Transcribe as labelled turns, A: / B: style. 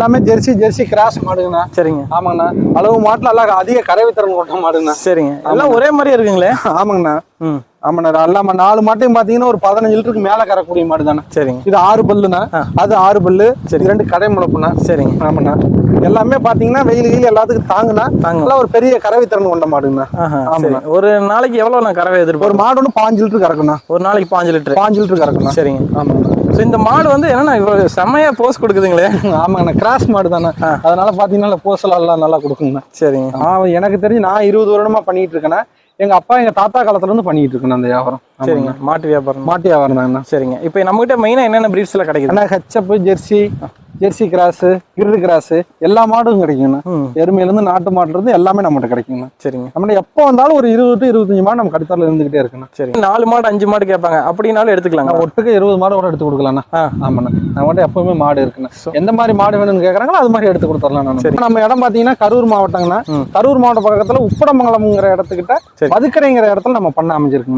A: எல்லாமே Jersey cross மாடுங்கண்ணா.
B: சரிங்க.
A: ஆமாங்கண்ணா. அளவு மாட்டுல எல்லாம் அதிக கறவைத்திறன் கொண்ட மாடுங்கண்ணா.
B: சரிங்க. எல்லாம் ஒரே மாதிரி இருக்குங்களே.
A: ஆமாங்கண்ணா.
B: ம்.
A: ஆமாண்ணா. எல்லாம 4 மாட்டையும் பாத்தீங்கன்னா ஒரு 15 லிட்டருக்கு மேல கறக்கூடிய மாடு தானே.
B: சரிங்க.
A: இது 6 பல்லுண்ணா. அது 6 பல்லு.
B: சரி.
A: 2 கடை முளைப்புண்ணா.
B: சரிங்க.
A: ஆமாண்ணா. எல்லாமே பாத்தீங்கன்னா வெயில் எல்லாத்துக்கும் தாங்குனா ஒரு பெரிய கறவைத்திறன் கொண்ட மாடுங்கண்ணா.
B: ஆமாண்ணா. ஒரு நாளைக்கு எவ்வளவு கறவை எதிர்ப்பு?
A: ஒரு மாடு ஒன்று 5 லிட்டர் கறக்குண்ணா.
B: ஒரு நாளைக்கு 5 லிட்டர்.
A: 5 லிட்டர் கறக்குண்ணா.
B: சரிங்க.
A: ஆமாண்ணா.
B: இந்த மாடு வந்து என்னன்னா இவ்வளவு செம்மையா போஸ் கொடுக்குதுங்களே.
A: ஆமாங்கண்ணா. கிராஸ் மாடு தானே. அதனால பாத்தீங்கன்னா போசலாம் நல்லா கொடுக்குங்கண்ணா.
B: சரிங்க.
A: எனக்கு தெரிஞ்சு நான் 20 வருடமா பண்ணிட்டு இருக்கேன்னா, எங்க அப்பா எங்க தாத்தா காலத்துல இருந்து பண்ணிட்டு இருக்கேன் அந்த வியாபாரம்.
B: சரிங்க. மாட்டு வியாபாரம் தாங்கண்ணா. சரிங்க. இப்போ நம்ம கிட்ட மெயினா என்னென்ன பிரீட்ஸ் எல்லாம் கிடைக்குது? HF,
A: Jersey cross, grill cross எல்லா மாடும் கிடைக்குங்கண்ணா. எருமையில இருந்து நாட்டு மாட்டுல இருந்து எல்லாமே நம்மகிட்ட கிடைக்குங்கண்ணா.
B: சரிங்க.
A: நம்ம எப்போ வந்தாலும் ஒரு 20 to 25 மாடு நம்ம கடுத்தால இருந்துகிட்டே இருக்குண்ணா.
B: சரி. 4 மாடு 5 மாடு கேட்பாங்க, அப்படின்னாலும் எடுத்துக்கலாம்.
A: ஒட்டுக்கு 20 மாடு கூட எடுத்து கொடுக்கலாம்ண்ணா. ஆமாண்ணா. நம்மகிட்ட எப்பவுமே மாடு இருக்குண்ணா. எந்த மாதிரி மாடு வேணும்னு கேட்கறாங்களோ அது மாதிரி எடுத்து கொடுத்துடலாம். நம்ம இடம் பாத்தீங்கன்னா கரூர் மாவட்டங்கண்ணா. கரூர் மாவட்ட பக்கத்துல உப்படமங்கலம்ங்கிற இடத்துக்கிட்ட மதுக்கரைங்கிற இடத்துல நம்ம பண்ண அமைஞ்சிருக்குங்க.